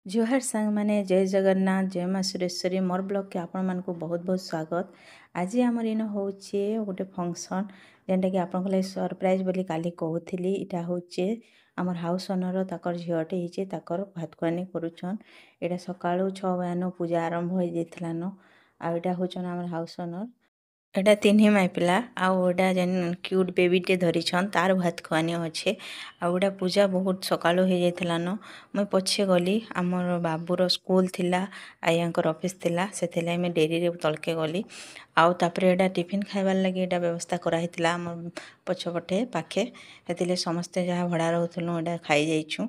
ଜୁହାର ସାଙ୍ଗମାନେ ଜୟ ଜଗନ୍ନାଥ ଜୟ ମା ସୁରେଶ୍ୱରୀ ମୋର୍ ବ୍ଲଗ୍କେ ଆପଣମାନଙ୍କୁ ବହୁତ ବହୁତ ସ୍ୱାଗତ। ଆଜି ଆମର ଇନ ହଉଛେ ଗୋଟେ ଫଙ୍କସନ୍ ଯେନ୍ଟାକି ଆପଣଙ୍କ ଲାଗି ସରପ୍ରାଇଜ୍ ବୋଲି କାଲି କହୁଥିଲି। ଇଟା ହଉଛେ ଆମର ହାଉସ୍ ଓନର ତାକର ଝିଅଟେ ହେଇଛେ ତାକର ଭାତକୁଆନି କରୁଛନ୍। ଏଇଟା ସକାଳୁ 6 ବଜାନୁ ପୂଜା ଆରମ୍ଭ ହେଇଯାଇଥିଲାନ। ଆଉ ଏଇଟା ହଉଛନ୍ ଆମର ହାଉସ୍ ଓନର। ଏଟା ତିନି ମାଇ ପିଲା ଆଉ ଏଟା ଯେନ୍ କ୍ୟୁଟ୍ ବେବିଟେ ଧରିଛନ୍ ତାର ଭାତ ଖୁଆନି ଅଛେ। ଆଉ ଏଟା ପୂଜା ବହୁତ ସକାଳୁ ହେଇଯାଇଥିଲାନ। ମୁଇଁ ପଛେ ଗଲି ଆମର ବାବୁର ସ୍କୁଲ ଥିଲା ଆୟାଙ୍କର ଅଫିସ୍ ଥିଲା ସେଥିଲାଗି ମୁଇଁ ଡେରିରେ ତଳକେ ଗଲି। ଆଉ ତାପରେ ଏଟା ଟିଫିନ୍ ଖାଇବାର୍ ଲାଗି ଏଟା ବ୍ୟବସ୍ଥା କରାହେଇଥିଲା ଆମର ପଛପଟେ ପାଖେ। ସେଥିଲାଗି ସମସ୍ତେ ଯାହା ଭଡ଼ା ରହୁଥିଲୁ ଏଟା ଖାଇ ଯାଇଛୁଁ।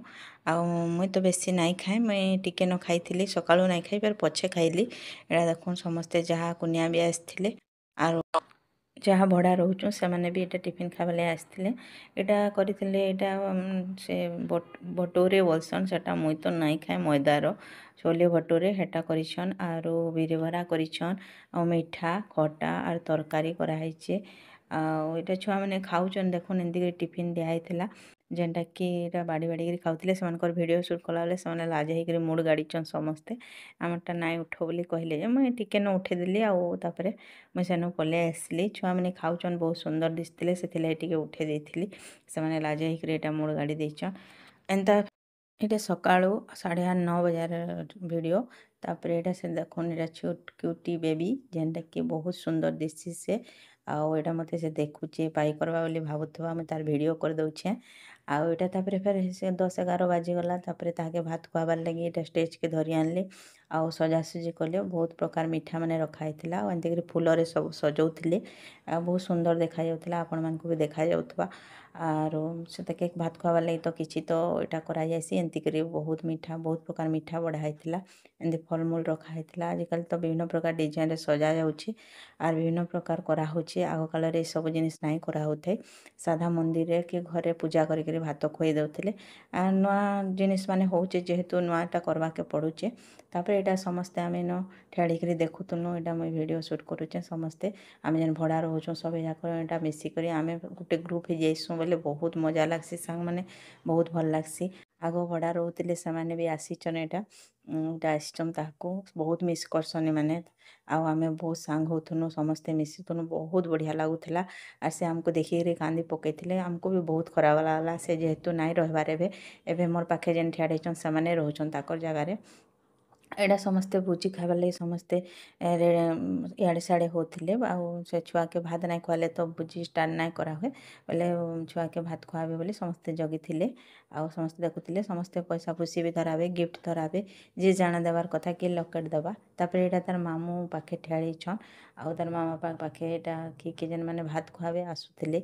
ଆଉ ମୁଇଁ ତ ବେଶୀ ନାଇଁ ଖାଏ ମୁଇଁ ଟିକେ ନ ଖାଇଥିଲି ସକାଳୁ ନାଇଁ ଖାଇ ଫେର୍ ପଛେ ଖାଇଲି। ଏଟା ଦେଖୁନ୍ ସମସ୍ତେ ଯାହା କୁନିଆ ବି ଆସିଥିଲେ ଆରୁ ଯାହା ଭଡ଼ା ରହୁଛୁଁ ସେମାନେ ବି ଏଟା ଟିଫିନ୍ ଖାଇବାର୍ ଲାଗି ଆସିଥିଲେ। ଏଟା କରିଥିଲେ ଏଟା ସେ ବଟୋରେ ବୋଲସନ୍ ସେଟା ମୁଇଁ ତ ନାଇଁ ଖାଏ ମଇଦାର ଛୋଲେ ଭଟୋରେ ହେଟା କରିଛନ୍ ଆରୁ ବିରି ବରା କରିଛନ୍ ଆଉ ମିଠା ଖଟା ଆର୍ ତରକାରୀ କରାହେଇଛେ। ଆଉ ଏଟା ଛୁଆମାନେ ଖାଉଛନ୍ ଦେଖୁନ୍ ଏନ୍ତିକରି ଟିଫିନ୍ ଦିଆହେଇଥିଲା ଯେନ୍ଟାକି ଏଟା ବାଡ଼ି ବାଡ଼ିକିରି ଖାଉଥିଲେ ସେମାନଙ୍କର ଭିଡ଼ିଓ ସୁଟ୍ କଲାବେଲେ ସେମାନେ ଲାଜ ହେଇକରି ମୁଡ଼୍ ଗାଡ଼ିଛନ୍ ସମସ୍ତେ। ଆମରଟା ନାଇଁ ଉଠ ବୋଲି କହିଲେ ଯେ ମୁଇଁ ଟିକେ ନ ଉଠେଇଦେଲି ଆଉ ତାପରେ ମୁଇଁ ସେନୁ ପଲେଇ ଆସିଲି। ଛୁଆମାନେ ଖାଉଛନ୍ ବହୁତ ସୁନ୍ଦର ଦିଶୁଥିଲେ ସେଥିଲାଗି ଟିକେ ଉଠେଇ ଦେଇଥିଲି। ସେମାନେ ଲାଜ ହେଇକରି ଏଟା ମୁଡ଼୍ ଗାଡ଼ି ଦେଇଛନ୍। ଏନ୍ତା ଏଟା ସକାଳୁ 8:30-9 ବଜାର ଭିଡ଼ିଓ। ତାପରେ ଏଟା ସେ ଦେଖୁନ୍ ଏଟା କ୍ୟୁଟି ବେବି ଯେନ୍ଟାକି ବହୁତ ସୁନ୍ଦର ଦିଶି ସେ। ଆଉ ଏଟା ମତେ ସେ ଦେଖୁଛେ ପାଇ କରବା ବୋଲି ଭାବୁଥିବା ମୁଇଁ ତାର ଭିଡ଼ିଓ କରିଦଉଛେ। ଆଉ ଏଟା ତାପରେ ଫେର୍ ସେ 10-11 ବାଜିଗଲା ତାପରେ ତାହାକେ ଭାତ ଖୁଆବାର୍ ଲାଗି ଏଟା ଷ୍ଟେଜ୍କେ ଧରି ଆଣିଲେ। ଆଉ ସଜାସୁଜି କଲେ ବହୁତ ପ୍ରକାର ମିଠା ମାନେ ରଖା ହେଇଥିଲା ଆଉ ଏନ୍ତିକରି ଫୁଲରେ ସବୁ ସଜଉଥିଲେ। ଆଉ ବହୁତ ସୁନ୍ଦର ଦେଖାଯାଉଥିଲା ଆପଣମାନଙ୍କୁ ବି ଦେଖାଯାଉଥିବା। ଆରୁ ସେତାକେ ଭାତ ଖୁଆବାର୍ ଲାଗି ତ କିଛି ତ ଏଟା କରାଯାଏସି ଏନ୍ତିକରି ବହୁତ ମିଠା ବହୁତ ପ୍ରକାର ମିଠା ବଢ଼ା ହେଇଥିଲା। ଏନ୍ତି ଫଲମୂଲ ରଖା ହେଇଥିଲା। ଆଜିକାଲି ତ ବିଭିନ୍ନ ପ୍ରକାର ଡିଜାଇନରେ ସଜା ଯାଉଛି ଆର୍ ବିଭିନ୍ନ ପ୍ରକାର କରାହଉଛି। ଆଗ କାଳରେ ଏସବୁ ଜିନିଷ ନାଇଁ କରାହଉଥାଏ। ସାଧା ମନ୍ଦିରରେ କି ଘରେ ପୂଜା କରିକିରି ଭାତ ଖୁଆଇ ଦଉଥିଲେ। ଆର୍ ନୂଆ ଜିନିଷ ମାନେ ହଉଛେ ଯେହେତୁ ନୂଆଟା କରବାକେ ପଡ଼ୁଛେ। ତାପରେ ଏଟା ସମସ୍ତେ ଆମେ ନ ଠିଆଡ଼ିକିରି ଦେଖୁଥିଲୁ ଏଟା ମୁଇଁ ଭିଡ଼ିଓ ସୁଟ୍ କରୁଛେ ସମସ୍ତେ ଆମେ ଯେନ୍ ଭଡ଼ା ରହୁଛୁଁ ସବେ ଯାକ ଏଟା ମିଶିକରି ଆମେ ଗୋଟେ ଗ୍ରୁପ୍ ହେଇଯାଇସୁଁ ବୋଲେ ବହୁତ ମଜା ଲାଗ୍ସି ସାଙ୍ଗମାନେ ବହୁତ ଭଲ୍ ଲାଗ୍ସି। ଆଗ ଭଡ଼ା ରହୁଥିଲେ ସେମାନେ ବି ଆସିଛନ୍ ଏଟା ଆସିଛନ୍ ତାହାକୁ ବହୁତ ମିସ୍ କରସନ୍ ଏମାନେ। ଆଉ ଆମେ ବହୁତ ସାଙ୍ଗ ହଉଥିନୁ ସମସ୍ତେ ମିଶିଥିନୁ ବହୁତ ବଢ଼ିଆ ଲାଗୁଥିଲା। ଆର୍ ସେ ଆମକୁ ଦେଖିକିରି କାନ୍ଦି ପକେଇଥିଲେ ଆମକୁ ବି ବହୁତ ଖରାପ ଲାଗ୍ଲା ସେ ଯେହେତୁ ନାଇଁ ରହିବାର୍ ଏବେ ମୋର୍ ପାଖେ ଯେନ୍ ଠିଆଡ଼ ହେଇଛନ୍ ସେମାନେ ରହୁଛନ୍ ତାକର ଜାଗାରେ। ଏଇଟା ସମସ୍ତେ ଭୋଜି ଖାଇବାର୍ ଲାଗି ସମସ୍ତେ ଇଆଡ଼େ ସିଆଡ଼େ ହଉଥିଲେ। ଆଉ ସେ ଛୁଆକେ ଭାତ ନାଇଁ ଖୁଆଲେ ତ ଭୋଜି ଷ୍ଟାର୍ଟ ନାଇଁ କରାହୁଏ ବୋଲେ ଛୁଆକେ ଭାତ ଖୁଆବେ ବୋଲି ସମସ୍ତେ ଜଗିଥିଲେ। ଆଉ ସମସ୍ତେ ଦେଖୁଥିଲେ ସମସ୍ତେ ପଇସା ପୁସି ବି ଧରାବେ ଗିଫ୍ଟ ଧରାବେ ଯିଏ ଜାଣା ଦେବାର୍ କଥା କିଏ ଲକେଟ୍ ଦବା। ତାପରେ ଏଇଟା ତାର ମାମୁଁ ପାଖେ ଠିଆଡ଼ି ହେଇଛନ୍ ଆଉ ତାର ମାମା ପାଖେ ଏଇଟା କିଏ ଯେନ୍ ମାନେ ଭାତ ଖୁଆବେ ଆସୁଥିଲେ।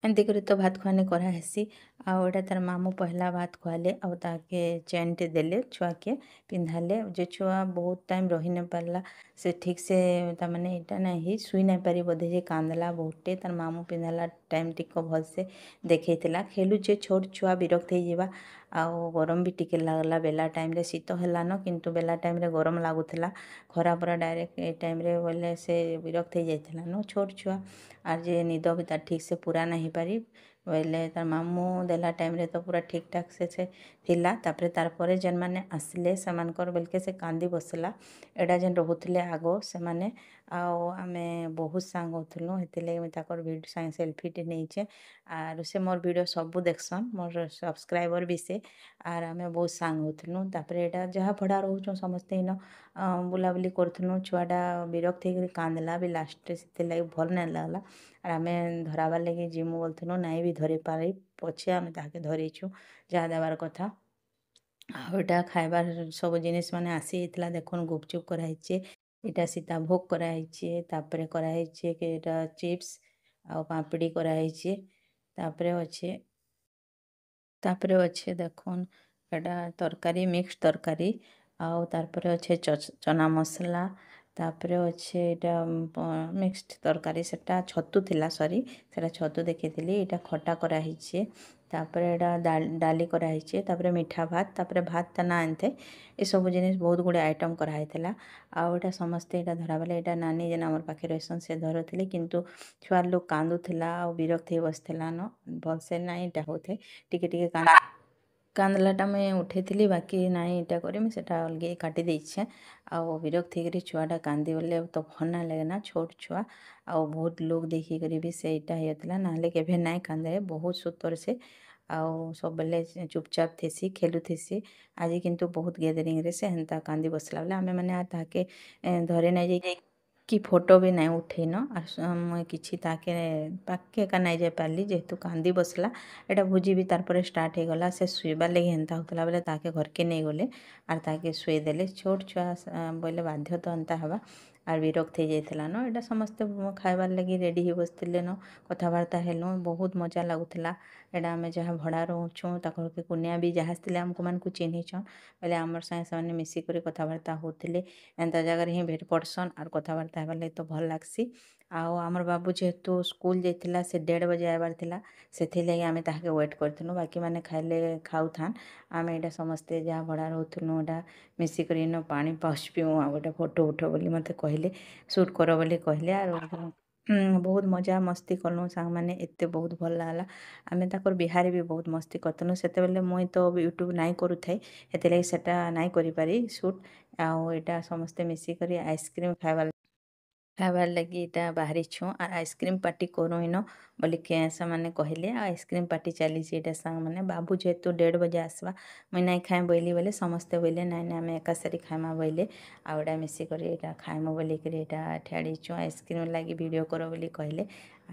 ଏନ୍ତି କରି ତ ଭାତ ଖୁଆନି କରାହେସି। ଆଉ ଏଇଟା ତାର ମାମୁଁ ପହିଲା ଭାତ ଖୁଆଲେ ଆଉ ତାହାକେ ଚେନ୍ଟେ ଦେଲେ ଛୁଆକେ ପିନ୍ଧାଲେ। ଯେ ଛୁଆ ବହୁତ ଟାଇମ୍ ରହି ନାଇଁ ପାରିଲା ସେ ଠିକ୍ ସେ ତାମାନେ ଏଇଟା ନାଇଁ ହେଇ ଶୁଇ ନାଇଁ ପାରି ବୋଧେ ଯେ କାନ୍ଦଲା ବହୁତଟେ ତାର ମାମୁଁ ପିନ୍ଧାଲା ଟାଇମ୍ ଟିକ ଭଲସେ ଦେଖେଇଥିଲା। ଖେଲୁଛେ ଛୋଟ ଛୁଆ ବିରକ୍ତ ହେଇଯିବା। ଆଉ ଗରମ ବି ଟିକେ ଲାଗ୍ଲା ବେଲା ଟାଇମ୍ରେ ଶୀତ ହେଲାନ କିନ୍ତୁ ବେଲା ଟାଇମ୍ରେ ଗରମ ଲାଗୁଥିଲା। ଖରା ପୁରା ଡାଇରେକ୍ଟ ଏ ଟାଇମ୍ରେ ବୋଇଲେ ସେ ବିରକ୍ତ ହେଇଯାଇଥିଲା ନ ଛୋଟ ଛୁଆ। ଆର୍ ଯେ ନିଦ ବି ତାର ଠିକ୍ ସେ ପୁରା ନାଇଁ ହେଇପାରି ବୋଇଲେ ତାର ମାମୁଁ ଦେଲା ଟାଇମ୍ରେ ତ ପୁରା ଠିକ୍ ଠାକ୍ ସେ ଥିଲା। ତାପରେ ତାର ପରେ ଯେନ୍ମାନେ ଆସିଲେ ସେମାନଙ୍କର ବେଲ୍କେ ସେ କାନ୍ଦି ବସିଲା। ଏଇଟା ଯେନ୍ ରହୁଥିଲେ ଆଗ ସେମାନେ ଆଉ ଆମେ ବହୁତ ସାଙ୍ଗ ହଉଥିଲୁ ହେଥିର୍ଲାଗି ମୁଇଁ ତାକର ସାଙ୍ଗେ ସେଲ୍ଫିଟେ ନେଇଛେ। ଆରୁ ସେ ମୋର୍ ଭିଡ଼ିଓ ସବୁ ଦେଖସନ୍ ମୋର୍ ସବସ୍କ୍ରାଇବର୍ ବି ସେ। ଆର୍ ଆମେ ବହୁତ ସାଙ୍ଗ ହଉଥିଲୁ ତାପରେ ଏଇଟା ଯାହା ଭଡ଼ା ରହୁଛୁଁ ସମସ୍ତେ ଇନ ବୁଲାବୁଲି କରୁଥିଲୁ। ଛୁଆଟା ବିରକ୍ତ ହେଇକରି କାନ୍ଦଲା ବି ଲାଷ୍ଟରେ ସେଥିର୍ଲାଗି ଭଲ୍ ନାଇଁ ଲାଗ୍ଲା। ଆର୍ ଆମେ ଧରାବାର୍ ଲାଗି ଯିମୁ ବୋଲୁଥିଲୁ ନାଇଁ ବି ଧରି ପାରି ପଛେ ଆମେ ତାହାକେ ଧରେଇଛୁଁ ଯାହା ଦେବାର କଥା। ଆଉ ଏଇଟା ଖାଇବାର୍ ସବୁ ଜିନିଷ୍ ମାନେ ଆସିଯାଇଥିଲା ଦେଖୁନ୍ ଗୁପଚୁପ୍ କରାହେଇଛେ ଏଇଟା ସୀତାଭୋଗ କରାହେଇଛେ ତାପରେ କରାହେଇଛେ କି ଏଇଟା ଚିପ୍ସ ଆଉ ପାମ୍ପଡ଼ି କରାହେଇଛେ। ତାପରେ ଅଛେ ଦେଖୁନ୍ ଏଟା ତରକାରୀ ମିକ୍ସ ତରକାରୀ ଆଉ ତାପରେ ଅଛେ ଚନା ମସଲା ତାପରେ ଅଛେ ଏଇଟା ମିକ୍ସড ତରକାରୀ ସେଟା ଛତୁ ଥିଲା ସରି ସେଟା ଛତୁ ଦେଖେଇଥିଲି। ଏଇଟା ଖଟା କରାହେଇଛେ ତାପରେ ଏଇଟା ଡାଲି କରାହେଇଛେ ତାପରେ ମିଠା ଭାତ ତାପରେ ଭାତଟା ନା ଏନ୍ତେ ଏସବୁ ଜିନିଷ୍ ବହୁତ ଗୁଡ଼େ ଆଇଟମ୍ କରାହେଇଥିଲା। ଆଉ ଏଇଟା ସମସ୍ତେ ଏଇଟା ଧରାବାଲେ ଏଇଟା ନାନୀ ଯେନ୍ ଆମର୍ ପାଖେ ରହେସନ୍ ସେ ଧରୁଥିଲେ କିନ୍ତୁ ଛୁଆର୍ ଲୋକ୍ କାନ୍ଦୁଥିଲା ଆଉ ବିରକ୍ତ ହେଇ ବସିଥିଲା ନ ଭଲସେ ନାଇଁ ଏଇଟା ହଉଥାଏ ଟିକେ ଟିକେ କାନ୍ଦଲାଟା ମୁଇଁ ଉଠେଇଥିଲି ବାକି ନାଇଁ ଇଟା କରିମି ସେଟା ଅଲଗେ କାଟି ଦେଇଛେ। ଆଉ ବିରକ୍ତ ହେଇକରି ଛୁଆଟା କାନ୍ଦି ବୋଲେ ତ ଭଲ୍ ନାଇଁ ଲାଗେ ନା ଛୋଟ୍ ଛୁଆ। ଆଉ ବହୁତ୍ ଲୋକ୍ ଦେଖିକରି ବି ସେଇଟା ହେଇଯାଇଥିଲା ନହେଲେ କେଭେ ନାଇଁ କାନ୍ଦେ ବହୁତ୍ ସୁତର୍ ସେ। ଆଉ ସବୁବେଲେ ଚୁପଚାପ୍ ଥିସି ଖେଲୁଥିସି। ଆଜି କିନ୍ତୁ ବହୁତ୍ ଗେଦରିଂରେ ସେ ହେନ୍ତା କାନ୍ଦି ବସିଲା ବେଲେ ଆମେମାନେ ଆର୍ ତାହାକେ ଧରି ନାଇଁ ଯାଇ କି ଫଟୋ ବି ନାଇଁ ଉଠେଇନ ଆର୍ ମୁଇଁ କିଛି ତାକେ ପାଖ୍କେ ଏକା ନାଇଁ ଯାଇ ପାରିଲି ଯେହେତୁ କାନ୍ଦି ବସ୍ଲା। ଏଟା ଭୁଜି ବି ତାର୍ ପରେ ଷ୍ଟାର୍ଟ ହେଇଗଲା ସେ ଶୁଇବାର୍ ଲାଗି ହେନ୍ତା ହଉଥିଲା ବେଲେ ତାକେ ଘର୍କେ ନେଇଗଲେ। ଆର୍ ତାକେ ଶୁଏଇଦେଲେ ଛୋଟ୍ ଛୁଆ ବଏଲେ ବାଧ୍ୟ ତ ଏନ୍ତା ହେବା। ଆର୍ ବିରକ୍ତ ହେଇଯାଇଥିଲାନ ଏଟା ସମସ୍ତେ ଖାଇବାର୍ ଲାଗି ରେଡ଼ି ହେଇ ବସିଥିଲେନ। କଥାବାର୍ତ୍ତା ହେଲୁଁ ବହୁତ୍ ମଜା ଲାଗୁଥିଲା। ଏଟା ଆମେ ଯାହା ଭଡ଼ା ରହୁଛୁଁ ତାକର୍ କୁନିଆ ବି ଯାହା ଆସିଥିଲେ ଆମକୁ ଚିହ୍ନିଛନ୍। ବେଲେ ଆମର୍ ସାଙ୍ଗେ ସେମାନେ ମିଶିକରି କଥାବାର୍ତ୍ତା ହଉଥିଲେ। ଏନ୍ତା ଜାଗାରେ ହିଁ ଭେଟ୍ ପଡ଼୍ସନ୍ ଆର୍ କଥାବାର୍ତ୍ତା ହେବାର୍ ଲାଗି ତ ଭଲ୍ ଲାଗ୍ସି। ଆଉ ଆମର୍ ବାବୁ ଯେହେତୁ ସ୍କୁଲ୍ ଯାଇଥିଲା ସେ 1:30 ବଜେ ଆଇବାର୍ ଥିଲା। ସେଥିର୍ଲାଗି ଆମେ ତାହାକେ ୱେଟ୍ କରିଥିଲୁ ବାକିମାନେ ଖାଇଲେ ଖାଉଥାନ୍। ଆମେ ଏଇଟା ସମସ୍ତେ ଯାହା ଭଡ଼ା ରହୁଥିଲୁଁ ଏଟା ମିଶିକରି ଇନ ପାଣି ପାଉଚ୍ ପିଉଁ ଆଉ ଗୋଟେ ଫଟୋ ଉଠ ବୋଲି ମତେ କହିଲେ। ସୁଟ୍ କର ବୋଲି କହିଲେ ଆରୁ ବହୁତ୍ ମଜା ମସ୍ତି କଲୁଁ ସାଙ୍ଗମାନେ ଏତେ ବହୁତ୍ ଭଲ୍ ଲାଗ୍ଲା। ଆମେ ତାକର୍ ବିହାରେ ବି ବହୁତ୍ ମସ୍ତି କରିଥିଲୁଁ ସେତେବେଲେ ମୁଇଁ ତ ୟୁଟ୍ୟୁବ୍ ନାଇଁ କରୁଥାଇ। ହେଥିର୍ଲାଗି ସେଟା ନାଇଁ କରିପାରି ସୁଟ୍। ଆଉ ଏଇଟା ସମସ୍ତେ ମିଶିକରି ଆଇସ୍କ୍ରିମ୍ ଖାଇବାର୍ ଲାଗି ଇଟା ବାହାରିଛୁଁ ଆର୍ ଆଇସ୍କ୍ରିମ୍ ପାର୍ଟି କରୁଁ ଇନ। ବୋଲିକେ ସେମାନେ କହିଲେ ଆଇସ୍କ୍ରିମ୍ ପାର୍ଟି ଚାଲିଛେ ଏଇଟା ସାଙ୍ଗମାନେ ବାବୁ ଯେହେତୁ 1:30 ବଜେ ଆସ୍ବା। ମୁଇଁ ନାଇଁ ଖାଏଁ ବଇଲି ବେଲେ ସମସ୍ତେ ବଇଲେ ନାଇଁ ନାଇଁ ଆମେ ଏକାସାରି ଖାଏମା ବଇଲେ। ଆଉ ଏଟା ମିଶିକରି ଏଇଟା ଖାଏମୁ ବୋଲିକରି ଏଇଟା ଠିଆଡ଼ିଛୁଁ ଆଇସ୍କ୍ରିମ୍ ଲାଗି ଭିଡ଼ିଓ କର ବୋଲି କହିଲେ।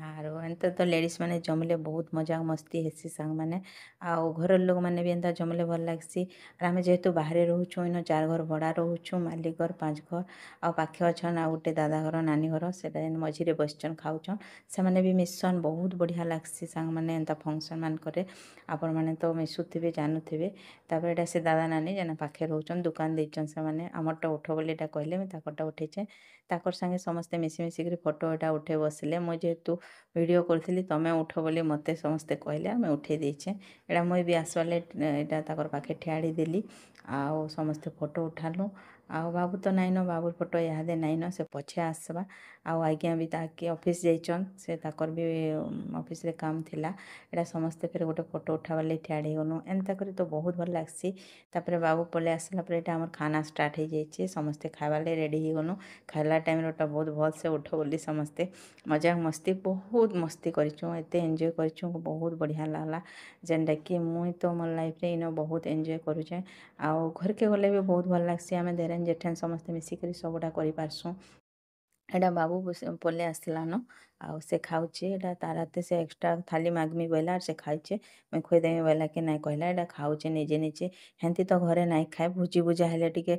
ଆରୁ ଏନ୍ତା ତ ଲେଡ଼ିସ୍ମାନେ ଜମ୍ଲେ ବହୁତ୍ ମଜା ମସ୍ତି ହେସି ସାଙ୍ଗମାନେ। ଆଉ ଘରର୍ ଲୋକ୍ମାନେ ବି ଏନ୍ତା ଜମ୍ଲେ ଭଲ୍ ଲାଗ୍ସି। ଆର୍ ଆମେ ଯେହେତୁ ବାହାରେ ରହୁଛୁଁ ଇନ 4 ଘର୍ ଭଡ଼ା ରହୁଛୁଁ ମାଲିକ୍ ଘର୍ 5 ଘର୍। ଆଉ ପାଖେ ଅଛନ୍ ଆଉ ଗୁଟେ ଦାଦା ଘର ନାନୀ ଘର ସେଟା ଯେନ୍ ମଝିରେ ବସିଛନ୍ ଖାଉଛନ୍। ସେମାନେ ବି ମିଶ୍ସନ୍ ବହୁତ୍ ବଢ଼ିଆ ଲାଗ୍ସି ସାଙ୍ଗମାନେ ଏନ୍ତା ଫଙ୍କ୍ସନ୍ ମାନ୍କରେ। ଆପଣମାନେ ତ ମିଶୁଥିବେ ଜାନୁଥିବେ। ତାପରେ ଏଟା ସେ ଦାଦା ନାନୀ ଯେନ୍ ପାଖେ ରହୁଛନ୍ ଦୁକାନ୍ ଦେଇଛନ୍ ସେମାନେ ଆମର୍ଟା ଉଠ ବୋଲି ଏଟା କହିଲେ ମୁଇଁ ତାକର୍ଟା ଉଠେଇଛେଁ। ତାକର୍ ସାଙ୍ଗେ ସମସ୍ତେ ମିଶିମିଶିକରି ଫଟୋ ଏଟା ଉଠେଇ ବସ୍ଲେ ମୁଇଁ ଯେହେତୁ ଭିଡ଼ିଓ କରୁଥିଲି ତମେ ଉଠ ବୋଲି ମତେ ସମସ୍ତେ କହିଲେ ମୁଇଁ ଉଠେଇ ଦେଇଛେଁ। ଏଟା ମୁଇଁ ବି ଆସ୍ବାର୍ଲେ ଏଟା ତାକର୍ ପାଖେ ଠିଆଡ଼ି ଦେଲି। ଆଉ ସମସ୍ତେ ଫଟୋ ଉଠାଲୁଁ। ଆଉ ବାବୁ ତ ନାଇଁନ ବାବୁର୍ ଫଟୋ ଇହାଦେ ନାଇଁନ ସେ ପଛେ ଆସ୍ବା। ଆଉ ଆଜ୍ଞା ବି ତାହାକେ ଅଫିସ୍ ଯାଇଛନ୍ ସେ ତାକର୍ ବି ଅଫିସ୍ରେ କାମ୍ ଥିଲା। ଏଟା ସମସ୍ତେ ଫେର୍ ଗୋଟେ ଫଟୋ ଉଠାବାର୍ ଲାଗି ଠିଆଡ଼ି ହେଇଗଲୁଁ ଏନ୍ତା କରି ତ ବହୁତ୍ ଭଲ୍ ଲାଗ୍ସି। ତାପରେ ବାବୁ ପଲେଇ ଆସିଲା ପରେ ଏଟା ଆମର୍ ଖାନା ଷ୍ଟାର୍ଟ ହେଇଯାଇଛେ ସମସ୍ତେ ଖାଇବାର୍ ଲାଗି ରେଡ଼ି ହେଇଗଲୁଁ। ଖାଇଲା ଟାଇମ୍ରେ ଏଟା ବହୁତ୍ ଭଲ୍ସେ ଉଠ ବୋଲି ସମସ୍ତେ ମଜାକ୍ ମସ୍ତି ବହୁତ୍ ମସ୍ତି କରିଚୁଁ ଏତେ ଏନ୍ଜୟ କରିଚୁଁ ବହୁତ୍ ବଢ଼ିଆ ଲାଗ୍ଲା। ଯେନ୍ଟାକି ମୁଇଁ ତ ମୋର୍ ଲାଇଫ୍ରେ ଇନ ବହୁତ୍ ଏନ୍ଜୟ କରୁଚେଁ। ଆଉ ଘର୍କେ ଗଲେ ବି ବହୁତ୍ ଭଲ୍ ଲାଗ୍ସି ଆମେ ଦେରେନ୍ ଜେଠାନ୍ ସମସ୍ତେ ମିଶିକରି ସବୁଟା କରିପାର୍ସୁଁ। ଏଟା ବାବୁ ପଲେଇ ଆସ୍ଲାନ। ଆଉ ସେ ଖାଉଛେ ଏଟା ତାର୍ ହାତେ ସେ ଏକ୍ସଟ୍ରା ଥାଲି ମାଗ୍ମି ବଏଲା ଆର୍ ସେ ଖାଇଛେ। ମୁଇଁ ଖୁଏଇଦେମି ବଏଲା କି ନାଇଁ କହେଲା ଏଟା ଖାଉଛେ ନିଜେ ନିଜେ। ହେନ୍ତି ତ ଘରେ ନାଇଁ ଖାଏ ଭୁଜି ଭୁଜା ହେଲେ ଟିକେ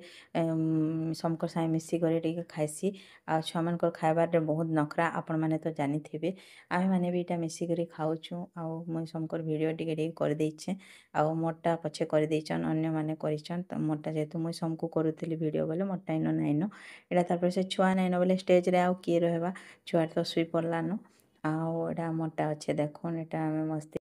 ସମଙ୍କର୍ ସାଙ୍ଗେ ମିଶିକରି ଟିକେ ଖାଏସି। ଆଉ ଛୁଆମାନ୍ଙ୍କର୍ ଖାଇବାର୍ରେ ବହୁତ୍ ନଖ୍ରା ଆପଣମାନେ ତ ଜାନିଥିବେ। ଆମେମାନେ ବି ଇଟା ମିଶିକରି ଖାଉଛୁଁ ଆଉ ମୁଇଁ ସମଙ୍କର୍ ଭିଡ଼ିଓ ଟିକେ ଟିକେ କରିଦେଇଛେଁ। ଆଉ ମୋର୍ଟା ପଛେ କରିଦେଇଛନ୍ ଅନ୍ୟମାନେ କରିଛନ୍ ତ ମୋର୍ଟା ଯେହେତୁ ମୁଇଁ ସମକୁ କରୁଥିଲି ଭିଡ଼ିଓ ବେଲେ ମୋର୍ଟା ଇନ ନାଇଁନ। ଏଟା ତାପରେ ସେ ଛୁଆ ନାଇଁନ ବେଲେ ଷ୍ଟେଜ୍ରେ ଆଉ କିଏ ରହେବା ଛୁଆ ତ ଶୁଇ ପଡ୍ଲାନ। ଆଉ ଏଟା ଆମର୍ଟା ଅଛେ ଦେଖୁନ୍ ଏଟା ଆମେ ମସ୍ତି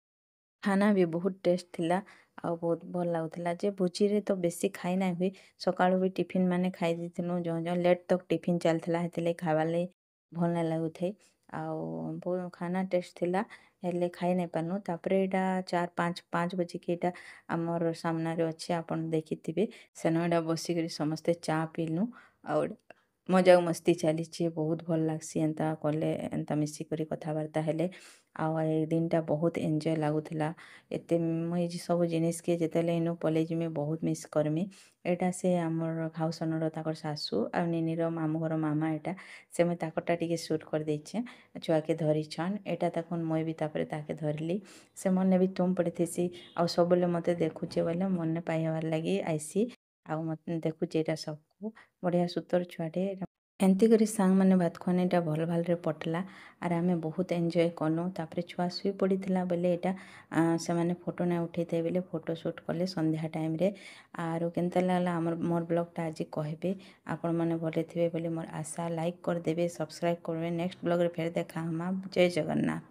ଖାନା ବି ବହୁତ୍ ଟେଷ୍ଟ୍ ଥିଲା। ଆଉ ବହୁତ୍ ଭଲ୍ ଲାଗୁଥିଲା ଯେ ଭୁଜିରେ ତ ବେଶୀ ଖାଇ ନାଇଁ ହୁଏ। ସକାଳୁ ବି ଟିଫିନ୍ ମାନେ ଖାଇ ଦେଇଥିଲୁଁ ଜଁ ଲେଟ୍ ତକ୍ ଟିଫିନ୍ ଚାଲିଥିଲା ହେଥିର୍ଲାଗି ଖାଇବାର୍ ଲାଗି ଭଲ୍ ନାଇଁ ଲାଗୁଥାଇ। ଆଉ ଖାନା ଟେଷ୍ଟ୍ ଥିଲା। ହେଲେ ଖାଇ ନାଇଁ ପାର୍ନୁ ତାପରେ ଏଇଟା 4-5 ବଜେକି ଏଇଟା ଆମର୍ ସାମ୍ନାରେ ଅଛେ ଆପଣ୍ ଦେଖିଥିବେ। ସେନ ଏଟା ବସିକରି ସମସ୍ତେ ଚା ପିଇଲୁଁ ଆଉ ମଜାକ୍ ମସ୍ତି ଚାଲିଛେ ବହୁତ୍ ଭଲ୍ ଲାଗ୍ସି ଏନ୍ତା କଲେ ଏନ୍ତା ମିଶିକରି କଥାବାର୍ତ୍ତା ହେଲେ। ଆଉ ଏ ଦିନଟା ବହୁତ୍ ଏନ୍ଜୟ ଲାଗୁଥିଲା। ଏତେ ମୁଇଁ ସବୁ ଜିନିଷ୍କେ ଯେତେବେଲେ ଇନୁ ପଲେଇ ଯିମି ବହୁତ୍ ମିସ୍ କର୍ମି। ଏଇଟା ସେ ଆମର୍ ଘାଉସନର ତାକର୍ ଶାଶୁ ଆଉ ନିନିର ମାମୁଁ ଘର ମାମା ଏଟା। ସେ ମୁଇଁ ତାକର୍ଟା ଟିକେ ସୁଟ୍ କରିଦେଇଛେଁ ଛୁଆକେ ଧରିଛନ୍ ଏଇଟା ଦେଖୁନ୍ ମୁଇଁ ବି ତାପରେ ତାହାକେ ଧର୍ଲି। ସେ ମନେ ବି ତୁମ୍ ପଡ଼ିଥିସି ଆଉ ସବୁବେଲେ ମତେ ଦେଖୁଛେ ବଏଲେ ମନେ ପାଇ ହେବାର୍ ଲାଗି ଆଇସି। ଆଉ ମତେ ଦେଖୁଛେ ଏଇଟା ସବ୍କୁ ବଢ଼ିଆ ସୁତର୍ ଛୁଆଟେ। ଏନ୍ତି କରି ସାଙ୍ଗମାନେ ଭାତ୍ ଖୁଆନିଟା ଭଲ୍ ଭାଲ୍ରେ ପଟ୍ଲା। ଆର୍ ଆମେ ବହୁତ୍ ଏନ୍ଜୟ କଲୁଁ ତାପରେ ଛୁଆ ଶୁଇ ପଡ଼ିଥିଲା ବେଲେ ଏଇଟା ସେମାନେ ଫଟୋ ନାଇଁ ଉଠେଇଥାଇ ବେଲେ ଫଟୋ ସୁଟ୍ କଲେ ସନ୍ଧ୍ୟା ଟାଇମ୍ରେ। ଆରୁ କେନ୍ତା ଲାଗ୍ଲା ମୋର୍ ବ୍ଲଗ୍ଟା ଆଜି କହେବେ। ଆପଣମାନେ ଭଲ୍ ଥିବେ ବୋଲି ମୋର୍ ଆଶା ଲାଇକ୍ କରିଦେବେ ସବସ୍କ୍ରାଇବ୍ କରିବେ ନେକ୍ସଟ୍ ବ୍ଲଗ୍ରେ ଫେର୍ ଦେଖା ହେମା ଜୟ ଜଗନ୍ନାଥ୍।